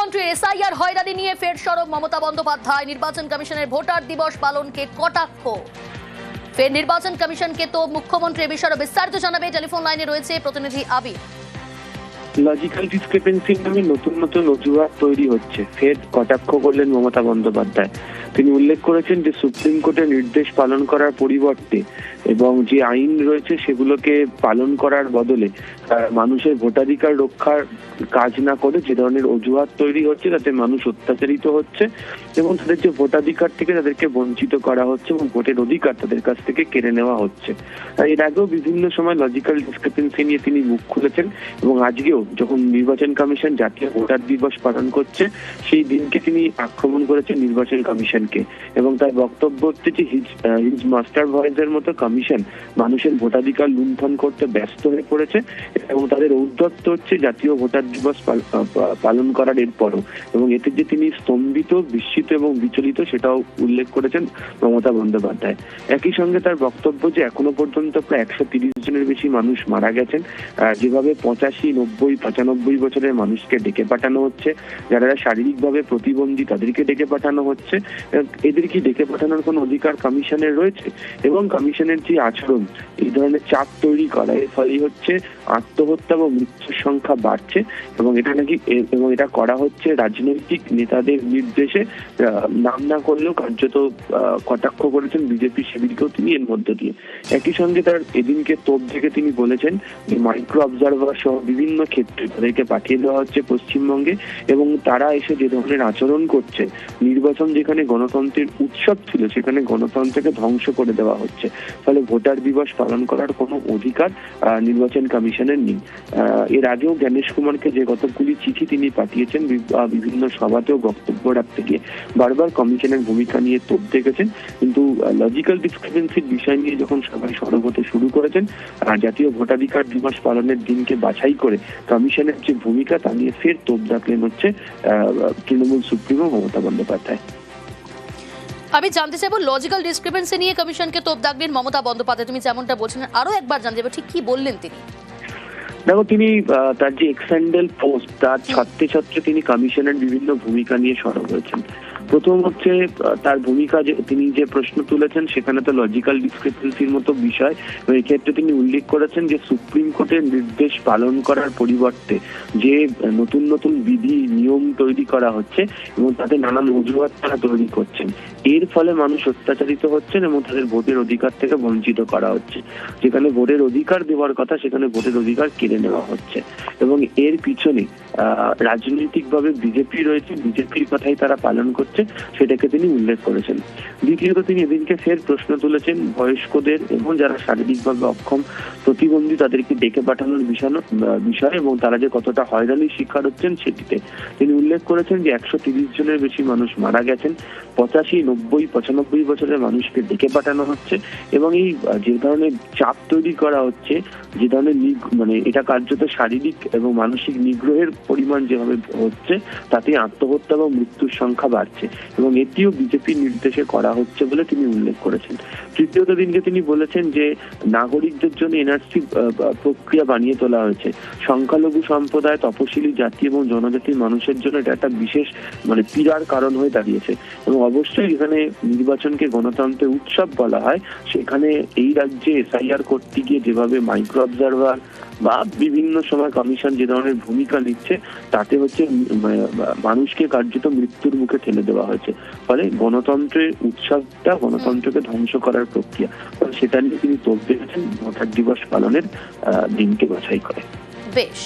মুখ্যমন্ত্রীর এসআইআর হয়রানি নিয়ে ফের সরব মমতা বন্দ্যোপাধ্যায়। নির্বাচন কমিশনের ভোটার দিবস পালনকে কটাক্ষ। ফের নির্বাচন কমিশনকে তো মুখ্যমন্ত্রী এ বিষয়ে বিস্তারিত জানাবে। টেলিফোন লাইনে রয়েছে প্রতিনিধি আবির। লজিক্যাল ডিসক্রিপেন্সি নামে নতুন নতুন অজুহাত তৈরি হচ্ছে, ফের কটাক্ষ করলেন মমতা বন্দ্যোপাধ্যায়। তিনি উল্লেখ করেছেন যে সুপ্রিম কোর্টের নির্দেশ পালন করার পরিবর্তে এবং যে আইন রয়েছে সেগুলোকে পালন করার বদলে মানুষের ভোটাধিকার রক্ষার কাজ না করে যে ধরনের অজুহাত তৈরি হচ্ছে, তাতে মানুষ অত্যাচারিত হচ্ছে এবং তাদের যে ভোটাধিকার থেকে তাদেরকে বঞ্চিত করা হচ্ছে এবং ভোটের অধিকার তাদের কাছ থেকে কেড়ে নেওয়া হচ্ছে। এর আগেও বিভিন্ন সময় লজিক্যাল ডিসক্রিপেন্সি নিয়ে তিনি মুখ খুলেছেন এবং আজকেও যখন নির্বাচন কমিশন জাতীয় ভোটার দিবস পালন করছে সেই দিনকে তিনি আক্রমণ করেছেন নির্বাচন কমিশনকে এবং তার বক্তব্য হচ্ছে যে হিজ মাস্টার ভয়েসের মতো কমিশন মানুষের ভোটাধিকার লুণ্ঠন করতে ব্যস্ত হয়ে পড়েছে এবং তাদের ঔদ্ধত্য হচ্ছে জাতীয় ভোটার দিবস পালন করার এরপরও, এবং এতে যে তিনি স্তম্ভিত, বিস্মিত এবং বিচলিত সেটাও উল্লেখ করেছেন মমতা বন্দ্যোপাধ্যায়। একই সঙ্গে তার বক্তব্য যে এখনো পর্যন্ত প্রায় 130 জনের বেশি মানুষ মারা গেছেন, যেভাবে 85, 90, 95 বছরের মানুষকে ডেকে পাঠানো হচ্ছে, যারা শারীরিকভাবে প্রতিবন্ধী তাদেরকে ডেকে পাঠানো হচ্ছে, এদের কি ডেকে পাঠানোর কোনো অধিকার কমিশনের রয়েছে? এবং কমিশনের যে আচরণ, এই ধরনের চাপ তৈরি করা, এর ফলে হচ্ছে আত্মহত্যা এবং মৃত্যুর সংখ্যা বাড়ছে এবং এটা করা হচ্ছে রাজনৈতিক নেতাদের নির্দেশে। নাম না করলেও কার্যত কটাক্ষ করেছেন বিজেপি শিবিরকেও তিনি এর মধ্য দিয়ে। একই সঙ্গে তার এদিনকে তোপ থেকে তিনি বলেছেন যে মাইক্রো অবজারভার সহ বিভিন্ন ক্ষেত্রে তাদেরকে পাঠিয়ে দেওয়া হচ্ছে পশ্চিমবঙ্গে এবং তারা এসে যে ধরনের আচরণ করছে, নির্বাচন যেখানে গণতন্ত্রের উৎসব ছিল সেখানে গণতন্ত্রকে ধ্বংস করে দেওয়া হচ্ছে। ফলে ভোটার দিবস পালন করার কোনো অধিকার নির্বাচন কমিশনের নেই। এর আগেও জ্ঞানেশ কুমারকে যে কতগুলি চিঠি তিনি পাঠিয়েছেন বিভিন্ন সভাতেও বক্তব্য রাখতে গিয়ে বারবার কমিশনের ভূমিকা নিয়ে তোপ দেখেছেন, কিন্তু লজিক্যাল ডিসক্রিপেন্সির বিষয় নিয়ে যখন সবাই সরব হতে শুরু করেছেন, জাতীয় ভোটাধিকার দিবস পালনের দিনকে বাছাই করে কমিশনের যে ভূমিকা তা নিয়ে ফের তোপ দাগলেন হচ্ছে তৃণমূল সুপ্রিমো মমতা বন্দ্যোপাধ্যায়। আমি জানতে চাইবো লজিক্যাল ডিসক্রিপেন্সি নিয়ে কমিশনকে তোপ দাগলেন মমতা বন্দ্যোপাধ্যায়, তুমি যেমনটা বলছিলেন আরো একবার জানতে চাইবো ঠিক কি বললেন তিনি। দেখো, তিনি তার যে এক্সেন্ডেল পোস্ট তার ছত্রে ছত্রে তিনি কমিশনের বিভিন্ন ভূমিকা নিয়ে সরব হয়েছেন। প্রথম হচ্ছে তার ভূমিকা, যে তিনি যে প্রশ্ন তুলেছেন সেখানে তো লজিক্যাল ডিসক্রিপেন্সির মতো বিষয়, এক্ষেত্রে তিনি উল্লেখ করেছেন যে সুপ্রিম কোর্টের নির্দেশ পালন করার পরিবর্তে যে নতুন নতুন বিধি নিয়ম তৈরি করা হচ্ছে এবং তাতে নানান অজুহাত তারা তৈরি করছেন, এর ফলে মানুষ অত্যাচারিত হচ্ছেন এবং তাদের ভোটের অধিকার থেকে বঞ্চিত করা হচ্ছে। যেখানে ভোটের অধিকার দেওয়ার কথা সেখানে ভোটের অধিকার কেড়ে নেওয়া হচ্ছে এবং এর পিছনে রাজনৈতিকভাবে বিজেপি রয়েছে, বিজেপির কথাই তারা পালন করছে, সেটাকে তিনি উল্লেখ করেছেন। দ্বিতীয়ত তিনি এদিনকে ফের প্রশ্ন তুলেছেন বয়স্কদের এবং যারা শারীরিকভাবে অক্ষম, প্রতিবন্ধী তাদেরকে ডেকে পাঠানোর বিষয় এবং তারা যে কতটা হয়রানির শিকার হচ্ছেন সেটিতে তিনি উল্লেখ করেছেন যে 130 জনের বেশি মানুষ মারা গেছেন, 85, 90, 95 বছরের মানুষকে ডেকে পাঠানো হচ্ছে এবং এই যে ধরনের চাপ তৈরি করা হচ্ছে, যে ধরনের এটা কার্যত শারীরিক এবং মানসিক নিগ্রহের পরিমাণ যেভাবে হচ্ছে, তাতে আত্মহত্যা এবং মৃত্যুর সংখ্যা বাড়ছে এবং এটিও বিজেপির নির্দেশে করা হচ্ছে বলে তিনি উল্লেখ করেছেন। তৃতীয়ত দিনকে তিনি বলেছেন যে নাগরিকদের জন্য এনআরসি প্রক্রিয়া বানিয়ে তোলা হয়েছে, সংখ্যালঘু সম্প্রদায়, তপশিলি জাতি এবং জনজাতির মানুষের জন্য এটা একটা বিশেষ পীড়ার কারণ হয়ে দাঁড়িয়েছে এবং অবশ্যই এখানে নির্বাচনকে গণতন্ত্রের উৎসব বলা হয়, সেখানে এই রাজ্যে এসআইআর করতে গিয়ে যেভাবে মাইক্রো অবজারভার বা বিভিন্ন সময় কমিশন যে ধরনের ভূমিকা নিচ্ছে, তাতে হচ্ছে মানুষকে কার্যত মৃত্যুর মুখে ঠেলে দেওয়া হয়েছে। ফলে গণতন্ত্রের উৎসবটা গণতন্ত্রকে ধ্বংস করার প্রক্রিয়া, সেটা নিয়ে তিনি তোপ দেখেছেন ভোটার দিবস পালনের দিনকে বাছাই করে। বেশ।